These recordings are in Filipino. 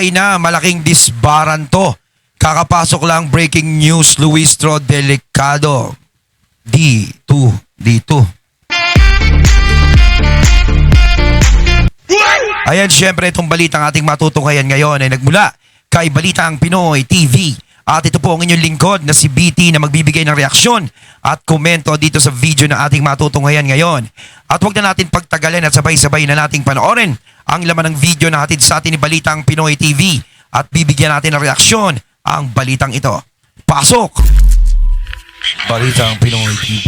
Sabay na, malaking disbaran to. Kakapasok lang, breaking news, Luistro delikado. Dito. Ayan, syempre itong balitang ating matutunghayan ngayon ay nagmula kay Balitang Pinoy TV. At ito po ang inyong lingkod na si BT na magbibigay ng reaksyon at komento dito sa video na ating matutunghayan ngayon. At huwag na natin pagtagalin at sabay-sabay na nating panoorin ang laman ng video na hatid sa atin ni Balitang Pinoy TV at bibigyan natin ng reaksyon ang balitang ito. Pasok! Balitang Pinoy TV.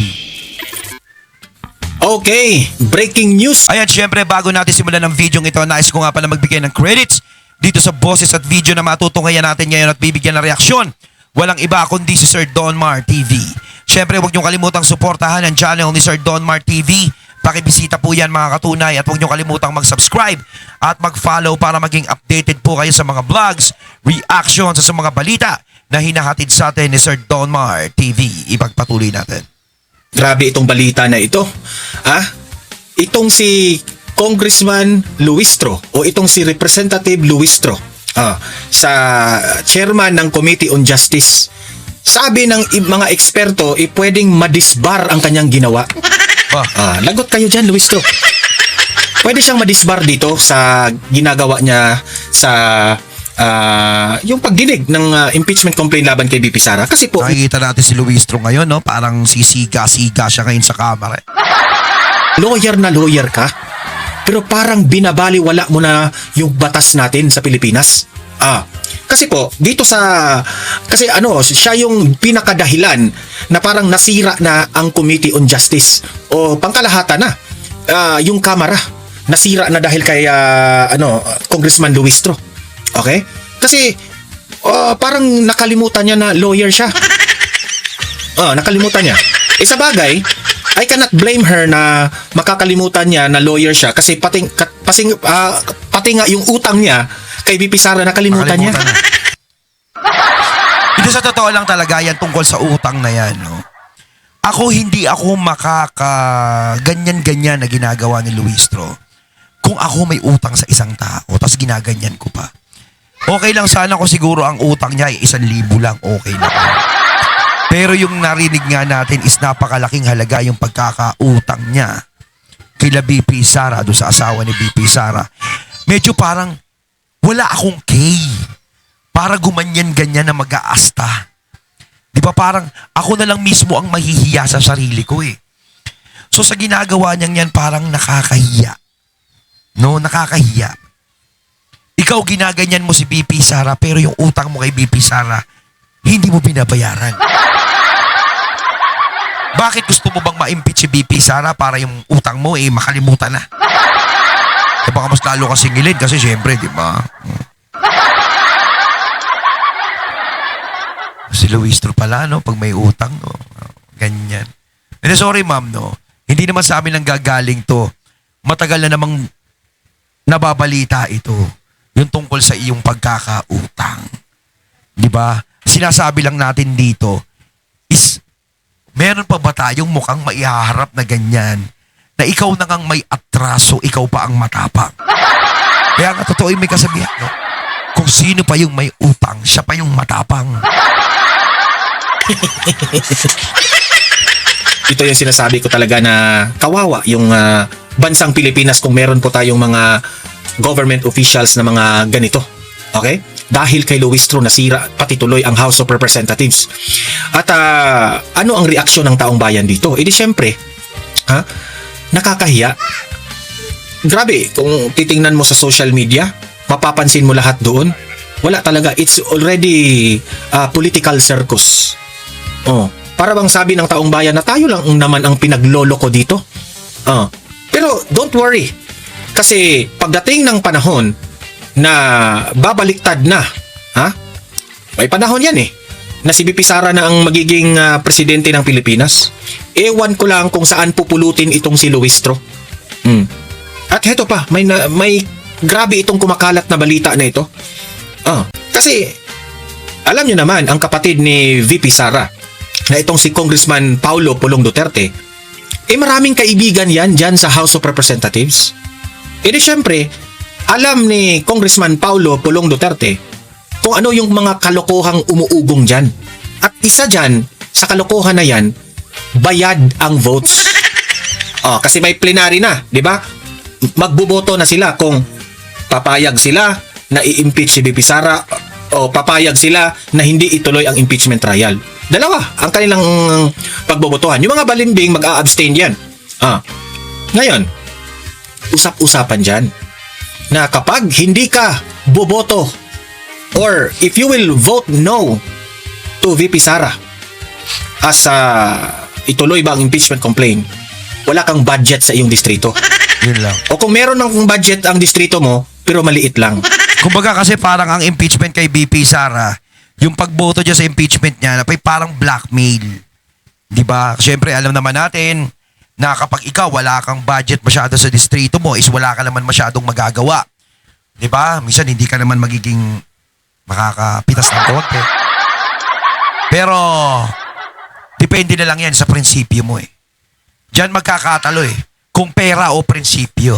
Okay, breaking news. Ayan, syempre bago natin simulan ng video ito, nais ko nga pala magbigay ng credits dito sa boses at video na matutunghayan natin ngayon at bibigyan ng reaksyon. Walang iba kundi si Sir Donmar TV. Syempre huwag niyong kalimutang suportahan ang channel ni Sir Donmar TV. Pakibisita po yan mga katunay at huwag niyong kalimutang mag-subscribe at mag-follow para maging updated po kayo sa mga vlogs, reactions sa mga balita na hinahatid sa atin ni Sir Donmar TV. Ipagpatuloy natin. Grabe itong balita na ito. Itong si Congressman Luistro o itong si Representative Luistro sa chairman ng Committee on Justice. Sabi ng mga eksperto, pwedeng madisbar ang kanyang ginawa. Lagot kayo dyan, Luistro. Pwede siyang madisbar dito sa ginagawa niya sa yung pagdinig ng impeachment complaint laban kay BP Sara. Kasi po, nakikita natin si Luistro ngayon, no? Parang sisiga-siga siya ngayon sa kamera. lawyer na lawyer ka, pero parang binabaliwala mo na yung batas natin sa Pilipinas. Kasi po, dito kasi siya yung pinakadahilan na parang nasira na ang Committee on Justice. O pangkalahatan na, yung Kamara, nasira na dahil kay Congressman Luistro. Okay? Kasi parang nakalimutan niya na lawyer siya. Nakalimutan niya. Sa bagay, I cannot blame her na makakalimutan niya na lawyer siya kasi pati nga yung utang niya kay BP Sara nakalimutan niya. Ito sa totoo lang talaga yan tungkol sa utang na yan, no? Hindi ako ganyan-ganyan na ginagawa ni Luistro. Kung ako may utang sa isang tao, tapos ginaganyan ko pa. Okay lang sana ko siguro ang utang niya ay 1,000 lang, okay lang. Pero yung narinig nga natin is napakalaking halaga yung pagkakautang niya kila BP Sara, doon sa asawa ni BP Sara. Medyo parang wala akong kay para gumanyan-ganyan na mag-aasta. Di ba parang ako na lang mismo ang mahihiya sa sarili ko eh. So sa ginagawa niyang yan parang nakakahiya. No, nakakahiya. Ikaw ginaganyan mo si BP Sara pero yung utang mo kay BP Sara hindi mo binabayaran. Bakit gusto mo bang ma-impeach si BP Sara para yung utang mo makalimutan na? Baka mas lalo kang singilin kasi syempre, di ba? Si Luistro pala, no? Pag may utang, no? Ganyan. And sorry, ma'am, no? Hindi naman sa amin lang gagaling to. Matagal na namang nababalita ito. Yung tungkol sa iyong pagkakautang. Di ba? Sinasabi lang natin dito is meron pa ba tayong mukhang maihaharap na ganyan na ikaw na ngang may atraso, ikaw pa ang matapang. Kaya nga totoo yung may kasabihan, no? Kung sino pa yung may utang, siya pa yung matapang. Ito yung sinasabi ko talaga na kawawa yung bansang Pilipinas kung meron po tayong mga government officials na mga ganito. Okay? Dahil kay Luistro nasira pati tuloy ang House of Representatives. At ano ang reaksyon ng taong bayan dito? Di syempre, nakakahiya. Grabe, kung titingnan mo sa social media, mapapansin mo lahat doon. Wala talaga, it's already political circus. Para bang sabi ng taong bayan na tayo lang naman ang pinagloloko dito. Pero don't worry, kasi pagdating ng panahon na babaliktad na, may panahon yan na si BP Sara na ang magiging presidente ng Pilipinas. Ewan ko lang kung saan pupulutin itong si Luistro. At heto pa, may grabe itong kumakalat na balita na ito. Kasi alam niyo naman ang kapatid ni VP Sara na itong si Congressman Paulo Pulong Duterte, maraming kaibigan yan dyan sa House of Representatives. Di syempre, alam ni Congressman Paulo Pulong Duterte kung ano yung mga kalokohang umuugong dyan. At isa dyan, sa kalokohan na yan, bayad ang votes. Kasi may plenary na, di ba? Magboboto na sila kung papayag sila na i-impeach si BP Sara o papayag sila na hindi ituloy ang impeachment trial. Dalawa ang kanilang pagbobotohan. Yung mga balimbing mag-a-abstain yan. Ngayon, usap-usapan dyan na kapag hindi ka boboto or if you will vote no to VP Sara as ituloy ba ang impeachment complaint, wala kang budget sa iyong distrito. Yun lang. O kung meron ng budget ang distrito mo, pero maliit lang. Kumbaga kasi parang ang impeachment kay BP Sara, yung pagboto niya sa impeachment niya, parang blackmail. Di ba? Siyempre, alam naman natin na kapag ikaw wala kang budget masyado sa distrito mo, is wala ka naman masyadong magagawa. Di ba? Minsan hindi ka naman magiging makakapitas ng konti. Pero, depende na lang yan sa prinsipyo mo eh. Diyan magkakatalo eh. Kung pera o prinsipyo.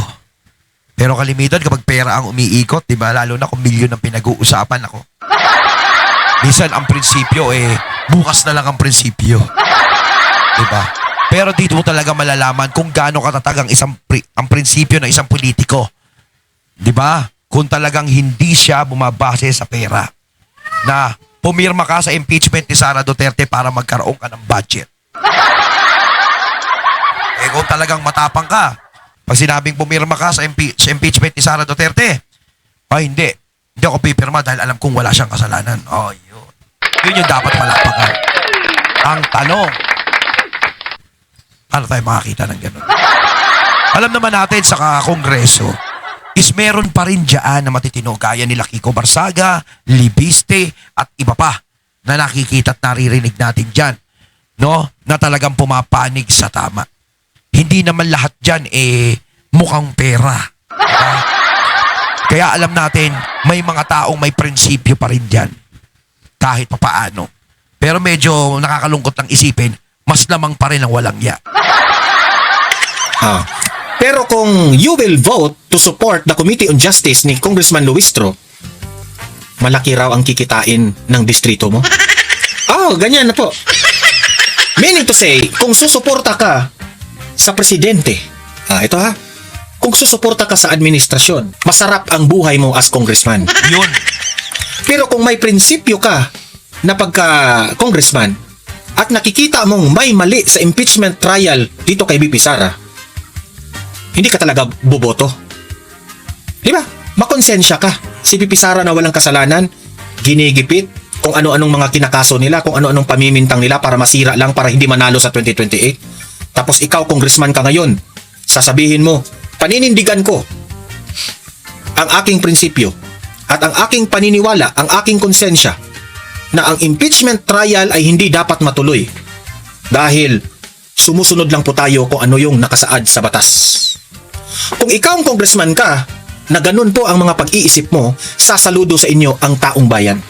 Pero kalimitan kapag pera ang umiikot, di ba? Lalo na kung milyon ang pinag-uusapan ako. Minsan ang prinsipyo bukas na lang ang prinsipyo. Di ba? Pero dito mo talaga malalaman kung gaano katatag ang prinsipyo ng isang politiko. Di ba? Kung talagang hindi siya bumabase sa pera. Na pumirma ka sa impeachment ni Sara Duterte para magkaroon ka ng budget. Kung talagang matapang ka, pag sinabing pumirma ka sa impeachment ni Sara Duterte, hindi. Hindi ako pipirma dahil alam kong wala siyang kasalanan. Yun. Yun yung dapat palakpakan. Ang tanong, paano tayo makakita ng gano'n? Alam naman natin sa Kongreso, is meron pa rin dyan na matitino gaya nila Kiko Barsaga, Libiste, at iba pa na nakikita at naririnig natin dyan, no? Na talagang pumapanig sa tama. Hindi naman lahat dyan mukhang pera. Diba? Kaya alam natin, may mga taong may prinsipyo pa rin dyan. Kahit papaano. Pero medyo nakakalungkot ng isipin, mas lamang pa rin ang walang ya. Pero kung you will vote to support the Committee on Justice ni Congressman Luistro, malaki raw ang kikitain ng distrito mo. Ganyan na po. Meaning to say, kung susuporta ka sa presidente, kung susuporta ka sa administrasyon, masarap ang buhay mo as congressman. Yun. Pero kung may prinsipyo ka na pagka-congressman at nakikita mong may mali sa impeachment trial dito kay BP Sara, hindi ka talaga boboto. Di ba? Makonsensya ka. Si BP Sara na walang kasalanan, ginigipit kung ano-anong mga kinakaso nila, kung ano-anong pamimintang nila para masira lang, para hindi manalo sa 2028. Tapos ikaw, congressman ka ngayon, sasabihin mo, paninindigan ko ang aking prinsipyo at ang aking paniniwala, ang aking konsensya na ang impeachment trial ay hindi dapat matuloy dahil sumusunod lang po tayo kung ano yung nakasaad sa batas. Kung ikaw ang congressman ka, na ganun po ang mga pag-iisip mo, sasaludo sa inyo ang taong bayan.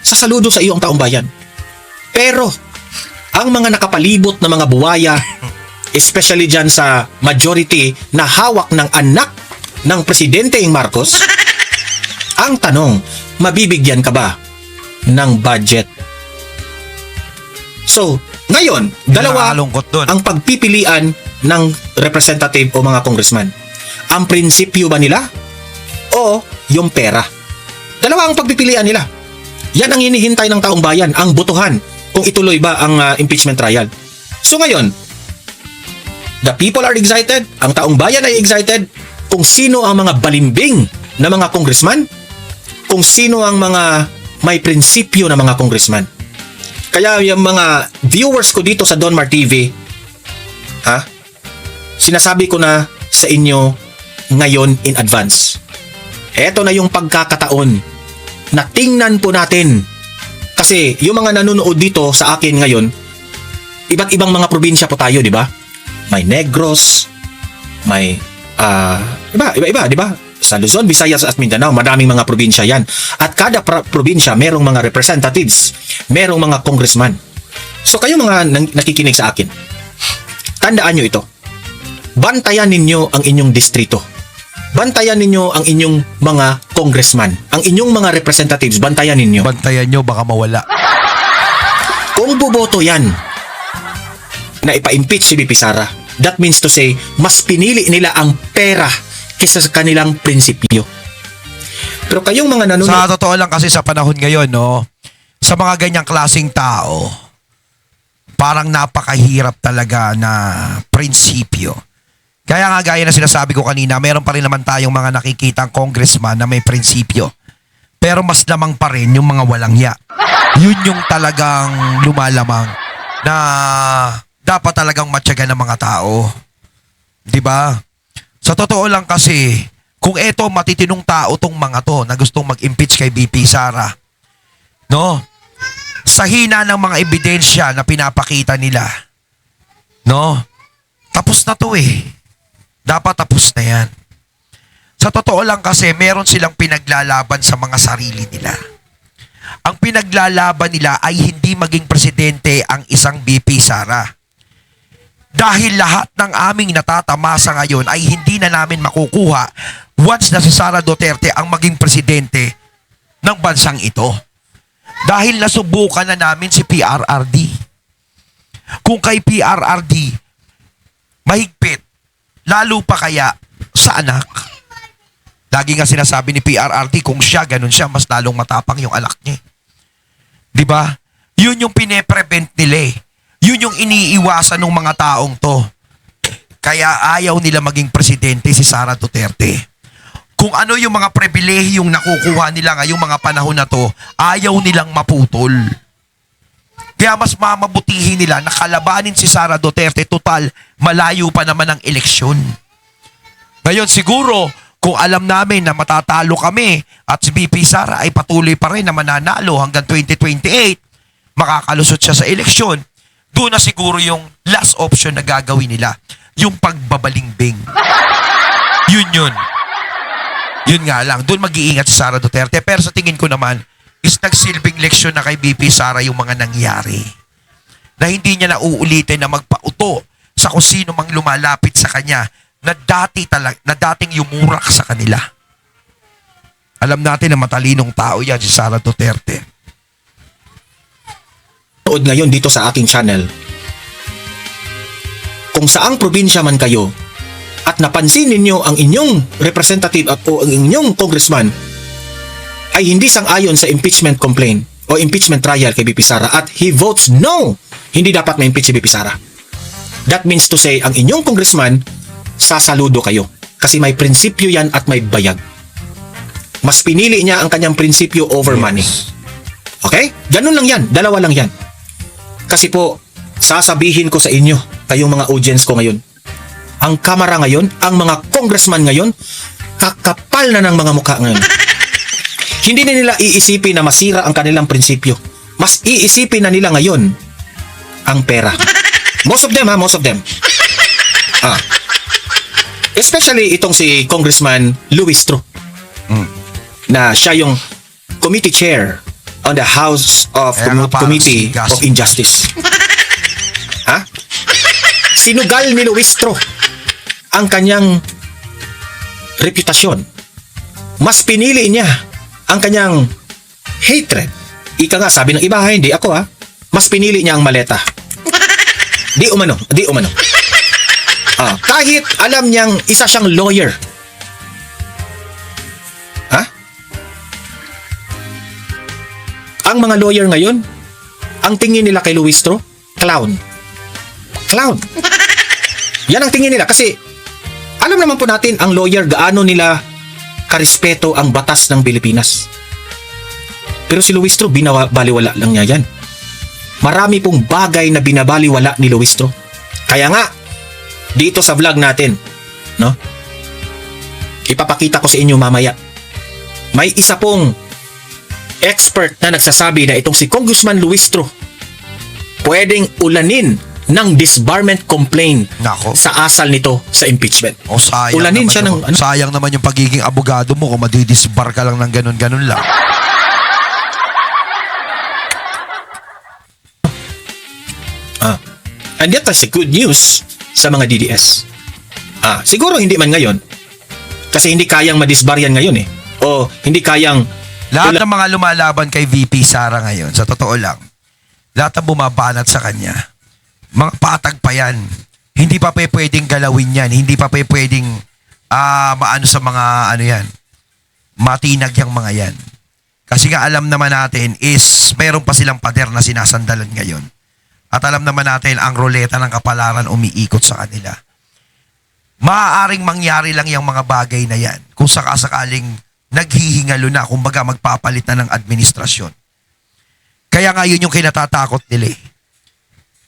Sasaludo sa iyo ang taong bayan. Pero, ang mga nakapalibot na mga buwaya, especially dyan sa majority na hawak ng anak ng Presidente Marcos, ang tanong, mabibigyan ka ba ng budget? So, ngayon, dalawa ang pagpipilian ng representative o mga congressman. Ang prinsipyo ba nila o yung pera? Dalawa ang pagpipilian nila. Yan ang hinihintay ng taong bayan, ang botohan kung ituloy ba ang impeachment trial. So ngayon, the people are excited, ang taong bayan ay excited kung sino ang mga balimbing na mga congressman, kung sino ang mga may prinsipyo na mga congressman. Kaya yung mga viewers ko dito sa Donmar TV, sinasabi ko na sa inyo ngayon in advance. Ito na yung pagkakataon na tingnan po natin. Kasi yung mga nanonood dito sa akin ngayon, iba't ibang mga probinsya po tayo, di ba? May Negros, may iba-iba, di ba? Sa Luzon, Visayas at Mindanao, maraming mga probinsya yan. At kada probinsya, merong mga representatives, merong mga congressman. So kayo mga nakikinig sa akin, tandaan nyo ito. Bantayan ninyo ang inyong distrito. bantayan ninyo ang inyong mga congressman, ang inyong mga representatives, bantayan ninyo. Bantayan nyo, baka mawala. Kung boboto yan na ipa-impeach si VP Sara, that means to say, mas pinili nila ang pera kaysa sa kanilang prinsipyo. Pero kayong mga nanonood, Sa totoo lang kasi sa panahon ngayon, no, sa mga ganyang klaseng tao, parang napakahirap talaga na prinsipyo. Kaya nga gaya na sinasabi ko kanina, meron pa rin naman tayong mga nakikitang congressman na may prinsipyo. Pero mas lamang pa rin yung mga walang ya. Yun yung talagang lumalamang na dapat talagang matyaga ng mga tao. 'Di ba? Sa totoo lang kasi, kung eto matitinong tao tong mga to na gustong mag-impeach kay VP Sara, no? Sa hina ng mga ebidensya na pinapakita nila, no? Tapos na to eh. Dapat tapos na yan. Sa totoo lang kasi, meron silang pinaglalaban sa mga sarili nila. Ang pinaglalaban nila ay hindi maging presidente ang isang VP Sara. Dahil lahat ng aming natatamasa ngayon ay hindi na namin makukuha once na si Sara Duterte ang maging presidente ng bansang ito. Dahil nasubukan na namin si PRRD. Kung kay PRRD, mahigpit, lalo pa kaya sa anak. Lagi nga sinasabi ni PRRD, kung siya, ganun siya, mas lalong matapang yung anak niya. Di ba? Yun yung pine-prevent nila eh. Yun yung iniiwasan ng mga taong to. Kaya ayaw nila maging presidente si Sara Duterte. Kung ano yung mga pribilehiyong nakukuha nila ngayong mga panahon na to, ayaw nilang maputol. Kaya mas mamabutihin nila na kalabanin si Sara Duterte, total, malayo pa naman ang eleksyon. Ngayon siguro, kung alam namin na matatalo kami at si VP Sara ay patuloy pa rin na mananalo hanggang 2028, makakalusot siya sa eleksyon, doon na siguro yung last option na gagawin nila, yung pagbabalimbing. Yun. Yun nga lang, doon mag-iingat si Sara Duterte. Pero sa tingin ko naman, is nagsilbing leksyon na kay VP Sara yung mga nangyari. Na hindi niya na uulitin na magpauto sa kung sino mang lumalapit sa kanya na dating yumurak sa kanila. Alam natin na matalinong tao yan si Sara Duterte. nood ngayon dito sa aking channel, kung saang probinsya man kayo at napansin ninyo ang inyong representative o ang inyong congressman ay hindi sang-ayon sa impeachment complaint o impeachment trial kay VP Sara at he votes no, hindi dapat ma-impeach si VP Sara. That means to say, ang inyong congressman, sasaludo kayo. Kasi may prinsipyo yan at may bayag. Mas pinili niya ang kanyang prinsipyo over money. Okay? Ganun lang yan. Dalawa lang yan. Kasi po, sasabihin ko sa inyo, kayong mga audience ko ngayon, ang kamera ngayon, ang mga congressman ngayon, kakapal na ng mga mukha ngayon. Hindi na nila iisipin na masira ang kanilang prinsipyo. Mas iisipin na nila ngayon ang pera. Most of them ha, most of them. Especially itong si Congressman Luis Tro. Na siya yung committee chair on the House of Committee of Injustice. Ha? Sinugal ni Luis Tro ang kanyang reputasyon. Mas pinili niya ang kanyang hatred. Ika nga, sabi ng iba, hindi ako ha. Mas pinili niya ang maleta. Di umano. Kahit alam niyang isa siyang lawyer. Ha? Ang mga lawyer ngayon, ang tingin nila kay Luis Tro, clown. Clown. Yan ang tingin nila kasi alam naman po natin ang lawyer gaano nila karespeto ang batas ng Pilipinas. Pero si Luis Tro, binabaliwala lang niya yan. Marami pong bagay na binabaliwala ni Luis Tro. Kaya nga, dito sa vlog natin, no? Ipapakita ko sa inyo mamaya. May isa pong expert na nagsasabi na itong si Congressman Luis Tro pwedeng ulanin ng disbarment complaint. Nako. Sa asal nito sa impeachment. O sayang Ulanin naman siya ng ano? Sayang naman yung pagiging abogado mo kung madidisbar ka lang ng ganun-ganun lang. And that is a good news sa mga DDS. Siguro hindi man ngayon. Kasi hindi kayang madisbaryan ngayon eh. O hindi kayang Lahat ng mga lumalaban kay VP Sara ngayon, sa totoo lang, lahat ng bumabanat sa kanya, mga patag pa yan. Hindi pa pwedeng galawin yan. Hindi pa pwedeng maano sa mga ano yan. Matinag yung mga yan. Kasi nga alam naman natin is meron pa silang pader na sinasandalan ngayon. At alam naman natin ang roleta ng kapalaran umiikot sa kanila. Maaaring mangyari lang yung mga bagay na yan kung sakasakaling naghihingalo na, kumbaga magpapalit na ng administrasyon. Kaya nga yun yung kinatatakot nila eh.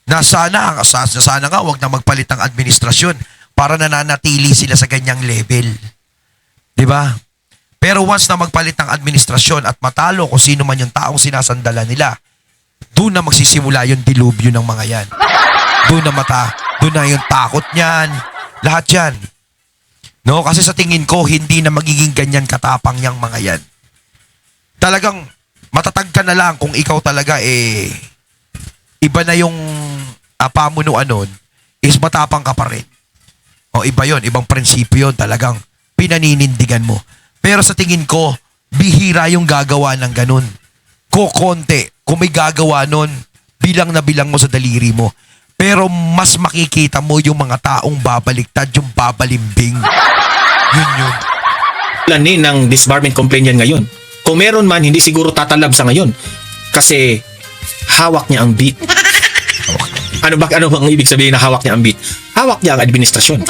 Na sana nga wag na magpalit ng administrasyon para nananatili sila sa ganyang level. 'Di ba? Pero once na magpalit ng administrasyon at matalo kung sino man yung taong sinasandala nila, doon na magsisimula yung dilubyo ng mga yan. Doon na yung takot niyan, lahat yan. No, kasi sa tingin ko hindi na magiging ganyan katapang yang mga yan. Talagang matatag ka na lang kung ikaw talaga iba na yung pamunuan nun, is matapang ka pa rin. O iba yon, ibang prinsipyo yun, talagang pinaninindigan mo. Pero sa tingin ko, bihira yung gagawa ng ganun. Konti, kung may gagawa nun, bilang na bilang mo sa daliri mo. Pero mas makikita mo yung mga taong babaliktad, yung babalimbing. Yun. Lanin ng disbarment complaint yan ngayon. Kung meron man, hindi siguro tatalab sa ngayon. Kasi hawak niya ang beat. Ano bang ibig sabihin na hawak niya ang beat? Hawak niya ang administrasyon.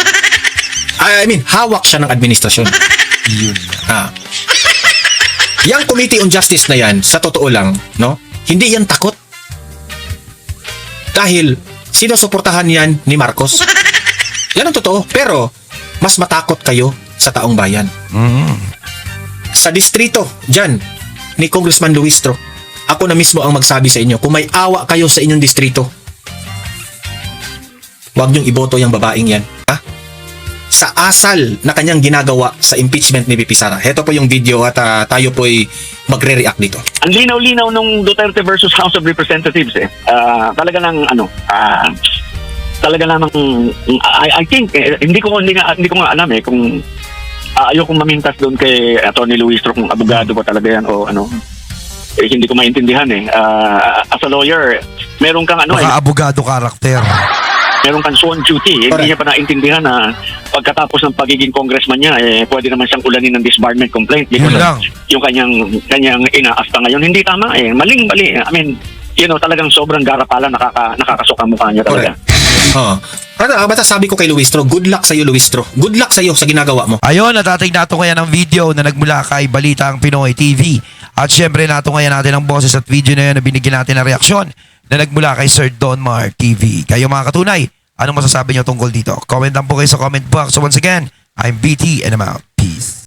I mean, hawak siya ng administrasyon. Yun. Yang Committee on Justice na yan, sa totoo lang, no? Hindi yan takot. Dahil sinusuportahan yan ni Marcos. Yan ang totoo. Pero mas matakot kayo sa taong bayan. Sa distrito, dyan, ni Congressman Luistro, ako na mismo ang magsabi sa inyo, kung may awa kayo sa inyong distrito, huwag niyong iboto yung babaeng yan. Ha? Sa asal na kanyang ginagawa sa impeachment ni VP Sara. Heto po yung video at tayo po'y magre-react dito. Ang linaw-linaw nung Duterte versus House of Representatives talaga ng talaga namang I think hindi ko nga alam kung ayokong mamintas doon kay Atty. Luistro kung abogado ba talaga yan o ano. Hindi ko maintindihan as a lawyer, meron kang Baka abogado karakter. meron kang sworn duty. Hindi niya pa naintindihan na pagkatapos ng pagiging congressman niya, pwede naman siyang ulanin ng disbarment complaint. Yun lang. Yung kanyang inaasta ngayon, hindi tama Maling-mali. I mean, talagang sobrang garapala, nakakasok ang mukha niya talaga. Basta sabi ko kay Luistro, good luck sa'yo Luistro. Good luck sa'yo sa ginagawa mo. Ayun, natatig nato ngayon ang video na nagmula kay Balitang Pinoy TV. At syempre nato ngayon natin ang boses at video na yun na binigyan natin ng reaksyon na nagmula kay Sir Don Mar TV. Kayo mga katunay, anong masasabi nyo tungkol dito? Comment lang po kayo sa comment box. So once again, I'm BT and I'm out. Peace.